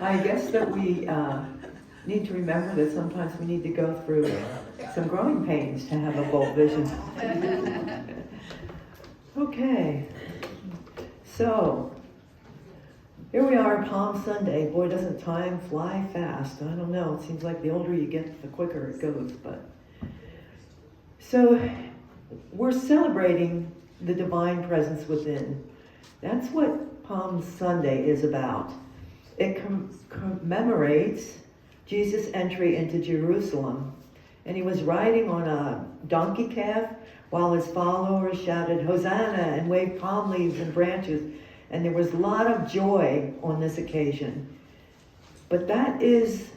I guess that we need to remember that sometimes we need to go through some growing pains to have a bold vision. Okay, so here we are, Palm Sunday. Boy, doesn't time fly fast. I don't know, it seems like the older you get, the quicker it goes. But so we're celebrating the divine presence within. That's what Palm Sunday is about. It commemorates Jesus' entry into Jerusalem. And he was riding on a donkey calf while his followers shouted, "Hosanna," and waved palm leaves and branches. And there was a lot of joy on this occasion. But that is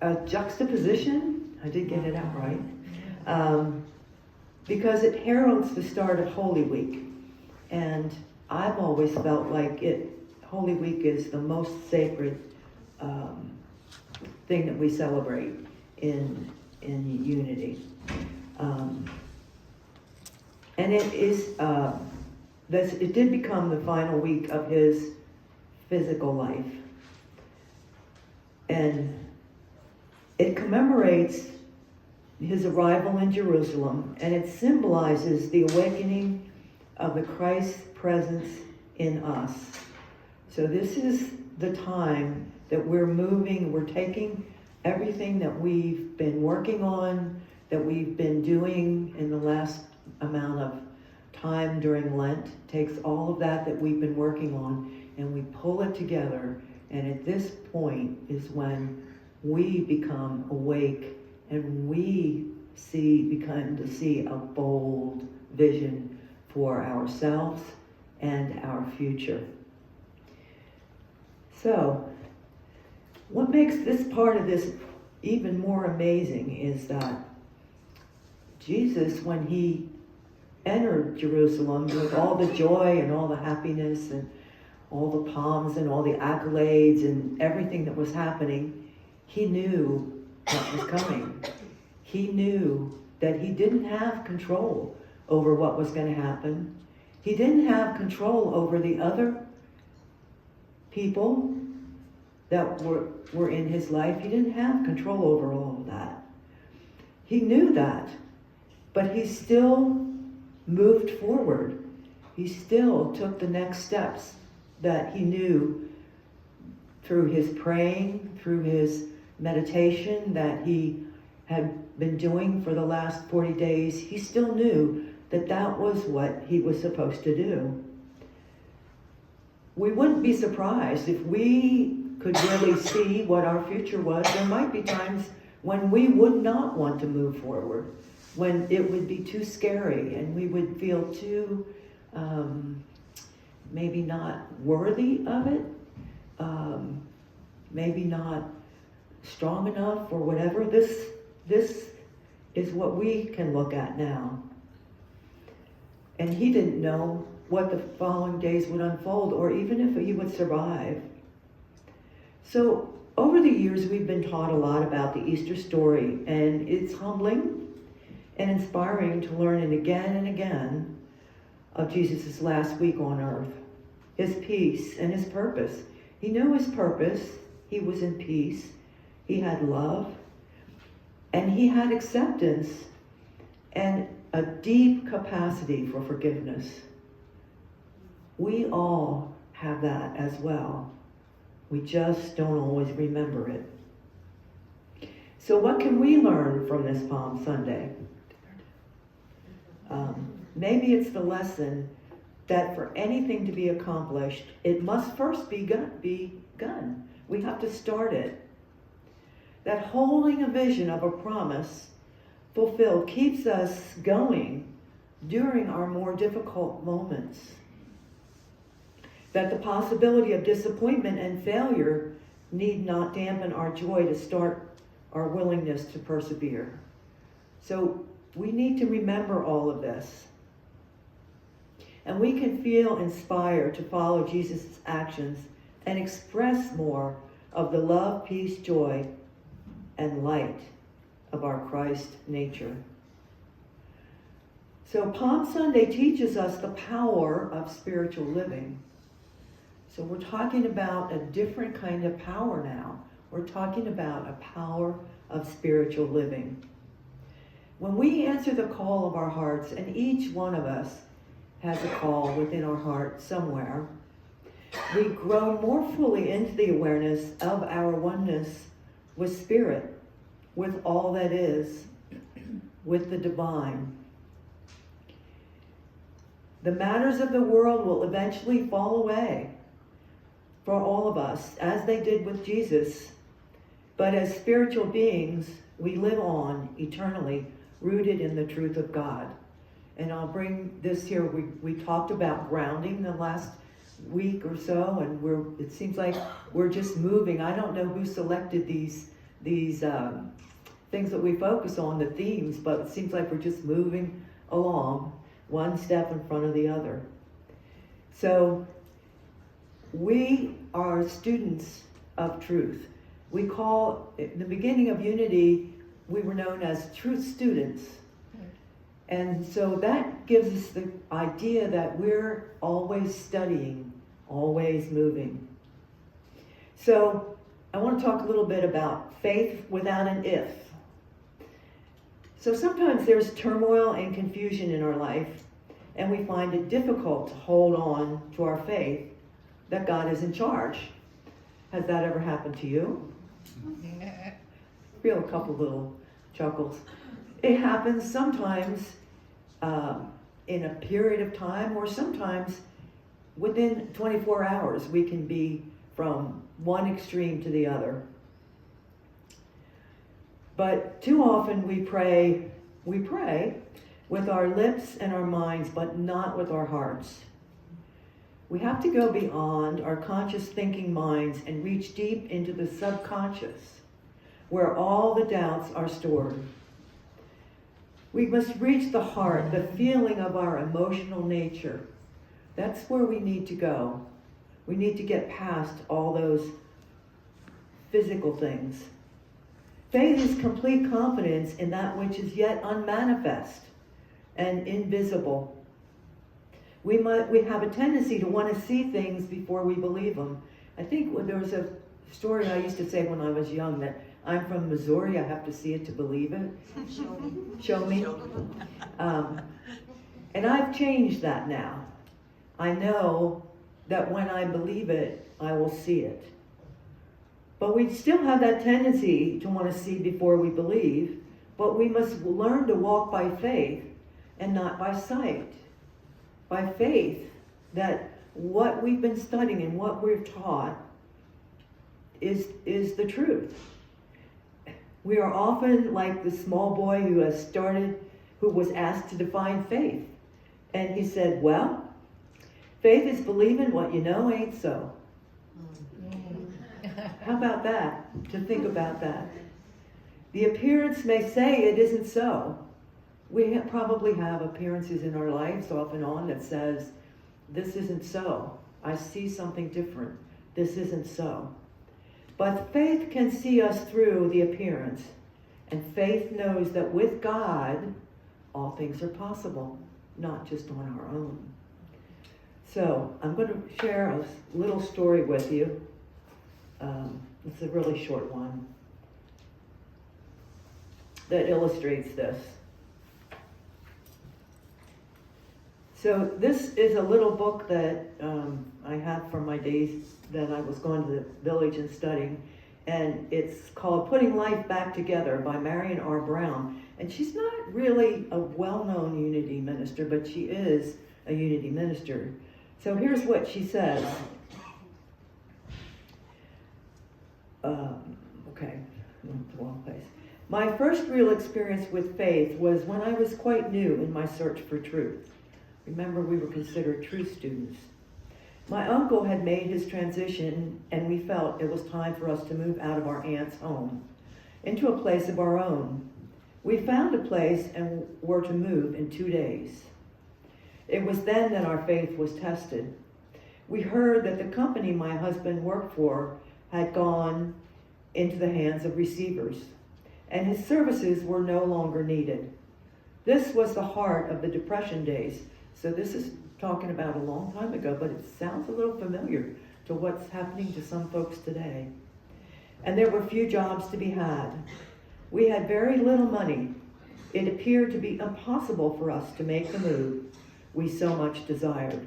a juxtaposition. I did get it out right. Because it heralds the start of Holy Week. And I've always felt like Holy Week is the most sacred thing that we celebrate in unity. And it did become the final week of his physical life. And it commemorates his arrival in Jerusalem, and it symbolizes the awakening of the Christ's presence in us. So this is the time that we're taking everything that we've been working on, that we've been doing in the last amount of time during Lent, takes all of that we've been working on, and we pull it together, and at this point is when we become awake and we begin to see a bold vision for ourselves and our future. So, what makes this part of this even more amazing is that Jesus, when he entered Jerusalem with all the joy and all the happiness and all the palms and all the accolades and everything that was happening, he knew what was coming. He knew that he didn't have control over what was going to happen. He didn't have control over the other people that were in his life. He didn't have control over all of that. He knew that, but he still moved forward. He still took the next steps that he knew through his praying, through his meditation that he had been doing for the last 40 days. He still knew that that was what he was supposed to do. We wouldn't be surprised if we could really see what our future was. There might be times when we would not want to move forward, when it would be too scary and we would feel too maybe not worthy of it, maybe not strong enough or whatever. This is what we can look at now. And he didn't know what the following days would unfold, or even if he would survive. So over the years, we've been taught a lot about the Easter story, and it's humbling and inspiring to learn it again and again of Jesus' last week on earth, his peace and his purpose. He knew his purpose. He was in peace. He had love, and he had acceptance and a deep capacity for forgiveness. We all have that as well. We just don't always remember it. So what can we learn from this Palm Sunday? Maybe it's the lesson that for anything to be accomplished, it must first be begun. We have to start it. That holding a vision of a promise fulfilled keeps us going during our more difficult moments. That the possibility of disappointment and failure need not dampen our joy to start our willingness to persevere. So we need to remember all of this. And we can feel inspired to follow Jesus' actions and express more of the love, peace, joy, and light of our Christ nature. So Palm Sunday teaches us the power of spiritual living. So we're talking about a different kind of power now. We're talking about a power of spiritual living. When we answer the call of our hearts, and each one of us has a call within our heart somewhere, we grow more fully into the awareness of our oneness with Spirit, with all that is, with the divine. The matters of the world will eventually fall away for all of us, as they did with Jesus. But as spiritual beings, we live on eternally, rooted in the truth of God. And I'll bring this here. We talked about grounding the last week or so, and it seems like we're just moving. I don't know who selected these things that we focus on, the themes, but it seems like we're just moving along, one step in front of the other. So we are students of truth. We call, at the beginning of Unity, we were known as truth students. And so that gives us the idea that we're always studying, always moving. So I want to talk a little bit about faith without an if. So sometimes there's turmoil and confusion in our life, and we find it difficult to hold on to our faith that God is in charge. Has that ever happened to you? Feel a couple little chuckles. It happens sometimes in a period of time, or sometimes within 24 hours we can be from one extreme to the other. But too often we pray with our lips and our minds, but not with our hearts. We have to go beyond our conscious thinking minds and reach deep into the subconscious, where all the doubts are stored. We must reach the heart, the feeling of our emotional nature. That's where we need to go. We need to get past all those physical things. Faith is complete confidence in that which is yet unmanifest and invisible. We have a tendency to want to see things before we believe them. I think there was a story I used to say when I was young that I'm from Missouri, I have to see it to believe it. Show me. And I've changed that now. I know that when I believe it, I will see it. But we still have that tendency to want to see before we believe, but we must learn to walk by faith and not by sight. By faith that what we've been studying and what we're taught is the truth. We are often like the small boy who was asked to define faith. And he said, well, faith is believing what you know ain't so. How about that? To think about that. The appearance may say it isn't so. We probably have appearances in our lives off and on that says, this isn't so. I see something different. This isn't so. But faith can see us through the appearance. And faith knows that with God, all things are possible, not just on our own. So I'm going to share a little story with you. It's a really short one that illustrates this. So this is a little book that I have from my days that I was going to the village and studying, and it's called Putting Life Back Together by Marion R. Brown. And she's not really a well-known Unity minister, but she is a Unity minister. So here's what she says. Okay, I'm in the wrong place. My first real experience with faith was when I was quite new in my search for truth. Remember, we were considered truth students. My uncle had made his transition, and we felt it was time for us to move out of our aunt's home into a place of our own. We found a place and were to move in 2 days. It was then that our faith was tested. We heard that the company my husband worked for had gone into the hands of receivers, and his services were no longer needed. This was the heart of the Depression days. So this is talking about a long time ago, but it sounds a little familiar to what's happening to some folks today. And there were few jobs to be had. We had very little money. It appeared to be impossible for us to make the move we so much desired.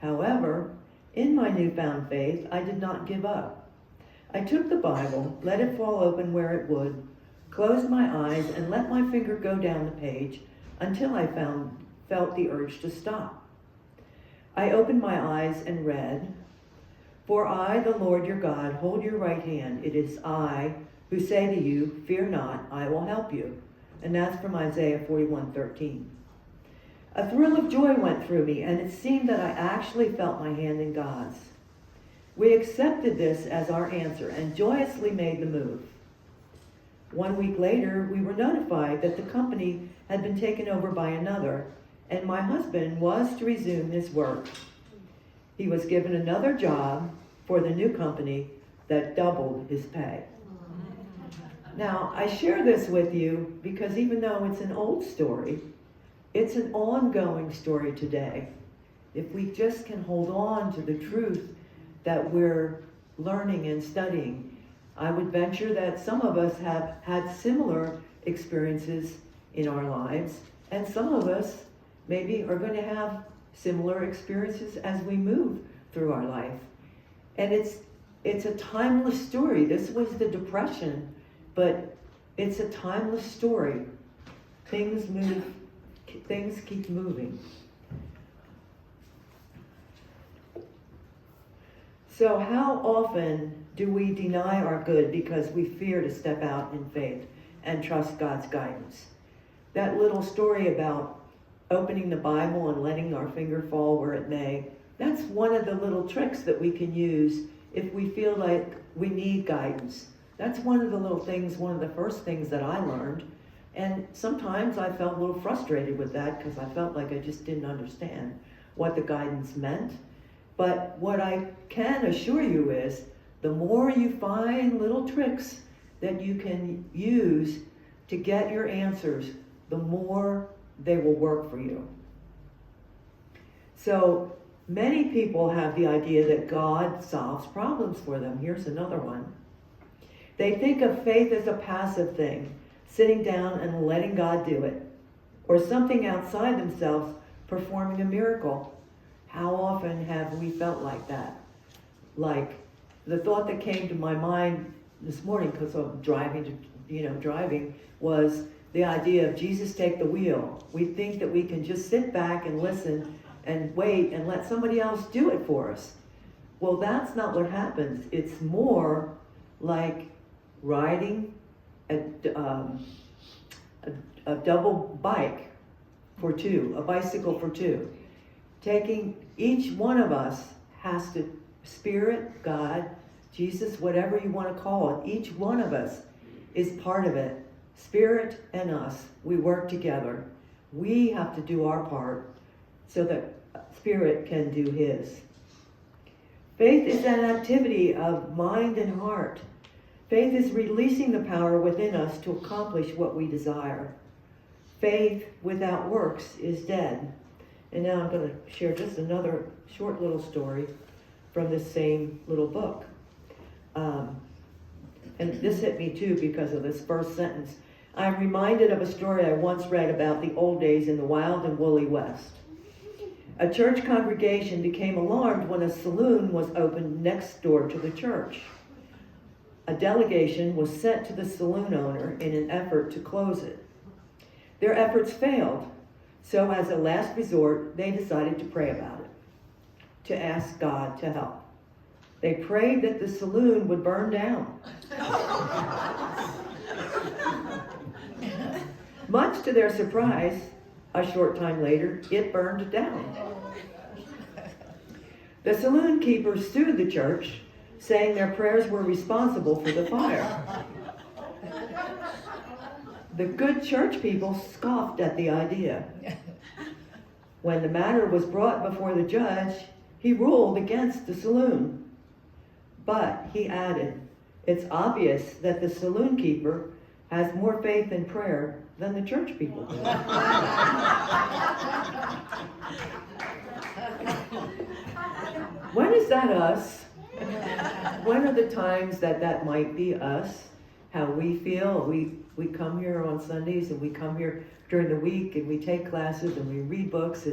However, in my newfound faith, I did not give up. I took the Bible, let it fall open where it would, closed my eyes, and let my finger go down the page until I felt the urge to stop. I opened my eyes and read, "For I, the Lord your God, hold your right hand. It is I who say to you, fear not, I will help you." And that's from Isaiah 41:13. A thrill of joy went through me, and it seemed that I actually felt my hand in God's. We accepted this as our answer and joyously made the move. 1 week later, we were notified that the company had been taken over by another, and my husband was to resume his work. He was given another job for the new company that doubled his pay. Now, I share this with you because even though it's an old story, it's an ongoing story today. If we just can hold on to the truth that we're learning and studying, I would venture that some of us have had similar experiences in our lives, and some of us maybe are going to have similar experiences as we move through our life. And it's a timeless story. This was the Depression, but it's a timeless story. Things move, things keep moving. So how often do we deny our good because we fear to step out in faith and trust God's guidance? That little story about opening the Bible and letting our finger fall where it may, that's one of the little tricks that we can use if we feel like we need guidance. That's one of the little things, one of the first things that I learned. And sometimes I felt a little frustrated with that because I felt like I just didn't understand what the guidance meant. But what I can assure you is the more you find little tricks that you can use to get your answers, the more they will work for you. So many people have the idea that God solves problems for them. Here's another one. They think of faith as a passive thing, sitting down and letting God do it, or something outside themselves performing a miracle. How often have we felt like that? Like the thought that came to my mind this morning because of driving, was the idea of Jesus take the wheel. We think that we can just sit back and listen and wait and let somebody else do it for us. Well, that's not what happens. It's more like riding a double bike for two, a bicycle for two. Each one of us has to, Spirit, God, Jesus, whatever you want to call it, each one of us is part of it. Spirit and us, we work together. We have to do our part so that Spirit can do his. Faith is an activity of mind and heart. Faith is releasing the power within us to accomplish what we desire. Faith without works is dead. And now I'm going to share just another short little story from this same little book. And this hit me too because of this first sentence. I'm reminded of a story I once read about the old days in the wild and woolly West. A church congregation became alarmed when a saloon was opened next door to the church. A delegation was sent to the saloon owner in an effort to close it. Their efforts failed, so as a last resort, they decided to pray about it, to ask God to help. They prayed that the saloon would burn down. Much to their surprise, a short time later, it burned down. The saloon keepers sued the church, saying their prayers were responsible for the fire. The good church people scoffed at the idea. When the matter was brought before the judge, he ruled against the saloon. But, he added, it's obvious that the saloon keeper has more faith in prayer than the church people do. When is that us? When are the times that might be us? How we feel? We come here on Sundays, and we come here during the week, and we take classes, and we read books,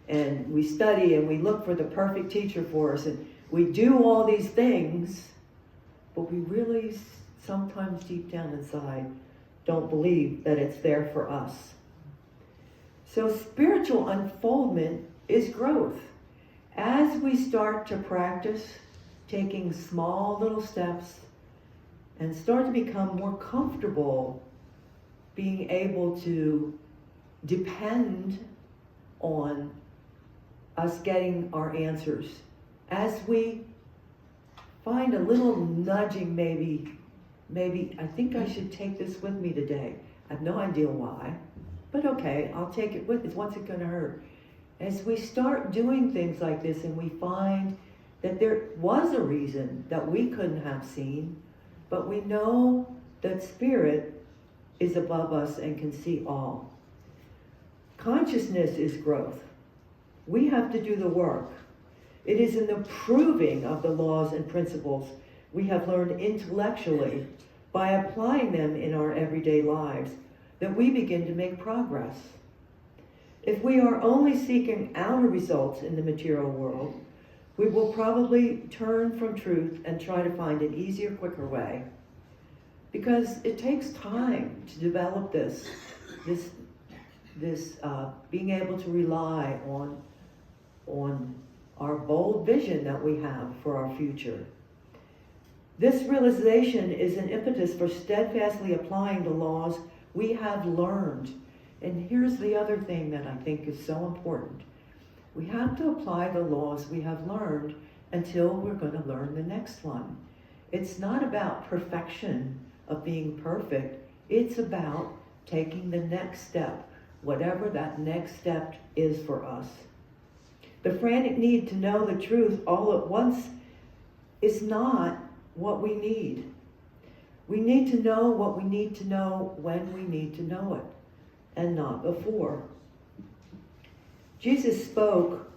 and we study, and we look for the perfect teacher for us, and we do all these things, but we really sometimes deep down inside don't believe that it's there for us. So spiritual unfoldment is growth. As we start to practice taking small little steps and start to become more comfortable being able to depend on us getting our answers, as we find a little nudging, maybe I think I should take this with me today. I have no idea why, but okay, I'll take it with me. What's it going to hurt? As we start doing things like this and we find that there was a reason that we couldn't have seen, but we know that Spirit is above us and can see all. Consciousness is growth. We have to do the work. It is in the proving of the laws and principles we have learned intellectually by applying them in our everyday lives that we begin to make progress. If we are only seeking outer results in the material world, we will probably turn from truth and try to find an easier, quicker way. Because it takes time to develop this being able to rely on our bold vision that we have for our future. This realization is an impetus for steadfastly applying the laws we have learned. And here's the other thing that I think is so important. We have to apply the laws we have learned until we're going to learn the next one. It's not about perfection of being perfect. It's about taking the next step, whatever that next step is for us. The frantic need to know the truth all at once is not what we need. We need to know what we need to know when we need to know it, and not before. Jesus spoke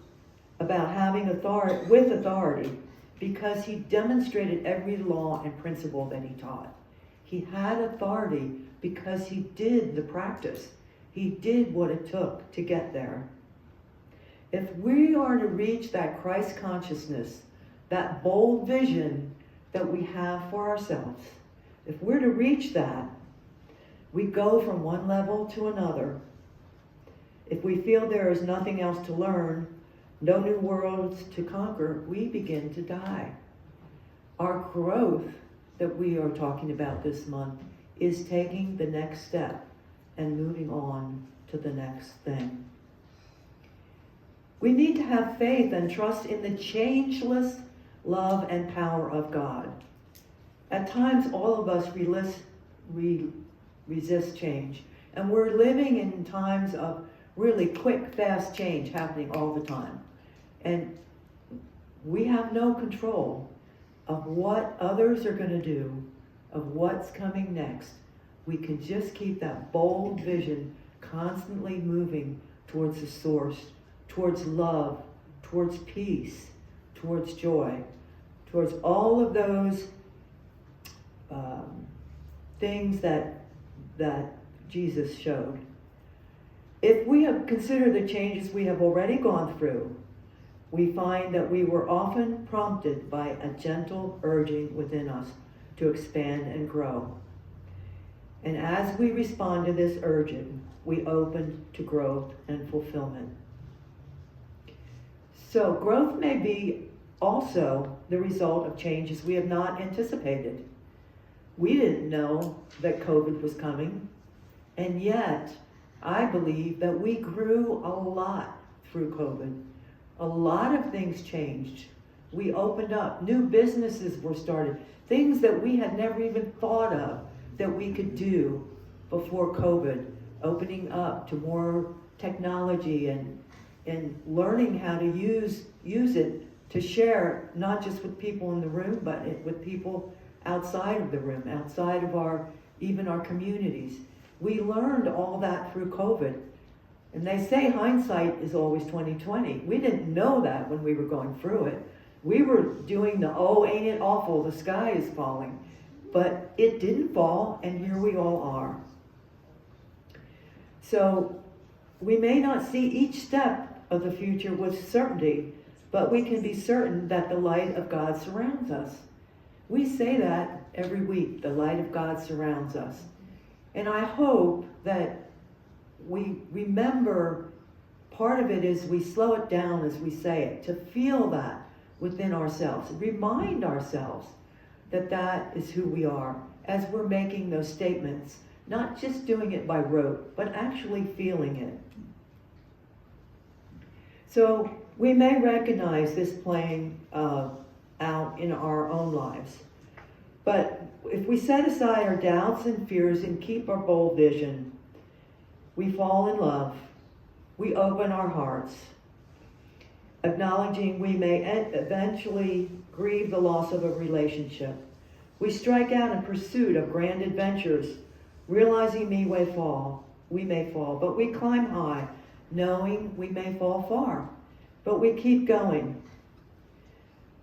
about having authority because he demonstrated every law and principle that he taught. He had authority because he did the practice. He did what it took to get there. If we are to reach that Christ consciousness, that bold vision that we have for ourselves, if we're to reach that, we go from one level to another. If we feel there is nothing else to learn, no new worlds to conquer, we begin to die. Our growth that we are talking about this month is taking the next step and moving on to the next thing. We need to have faith and trust in the changeless love and power of God. At times, all of us resist change, and we're living in times of really quick, fast change happening all the time. And we have no control of what others are going to do, of what's coming next. We can just keep that bold vision constantly moving towards the source, towards love, towards peace, towards joy, towards all of those things that Jesus showed. If we have considered the changes we have already gone through, we find that we were often prompted by a gentle urging within us to expand and grow. And as we respond to this urging, we open to growth and fulfillment. So growth may be also the result of changes we have not anticipated. We didn't know that COVID was coming, and yet I believe that we grew a lot through COVID. A lot of things changed. We opened up. New businesses were started. Things that we had never even thought of that we could do before COVID. Opening up to more technology and learning how to use it to share, not just with people in the room, but with people outside of the room, outside of even our communities. We learned all that through COVID. And they say hindsight is always 20/20. We didn't know that when we were going through it. We were doing the, oh, ain't it awful, the sky is falling. But it didn't fall, and here we all are. So we may not see each step of the future with certainty, but we can be certain that the light of God surrounds us. We say that every week, the light of God surrounds us. And I hope that we remember, part of it is we slow it down as we say it, to feel that within ourselves. Remind ourselves that that is who we are as we're making those statements, not just doing it by rote, but actually feeling it. So we may recognize this playing out in our own lives. But if we set aside our doubts and fears and keep our bold vision, we fall in love, we open our hearts, acknowledging we may eventually grieve the loss of a relationship. We strike out in pursuit of grand adventures, realizing we may fall, but we climb high, knowing we may fall far. But we keep going.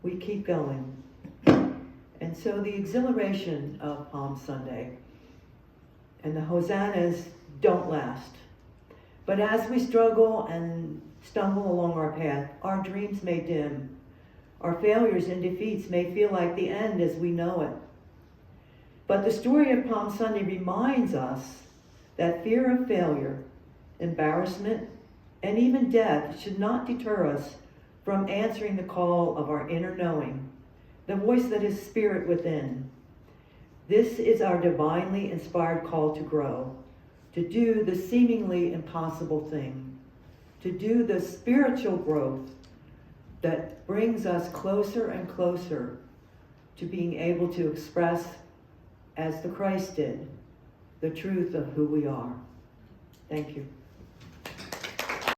We keep going. And so the exhilaration of Palm Sunday and the hosannas don't last. But as we struggle and stumble along our path, our dreams may dim. Our failures and defeats may feel like the end as we know it. But the story of Palm Sunday reminds us that fear of failure, embarrassment, and even death should not deter us from answering the call of our inner knowing, the voice that is spirit within. This is our divinely inspired call to grow, to do the seemingly impossible thing, to do the spiritual growth that brings us closer and closer to being able to express, as the Christ did, the truth of who we are. Thank you.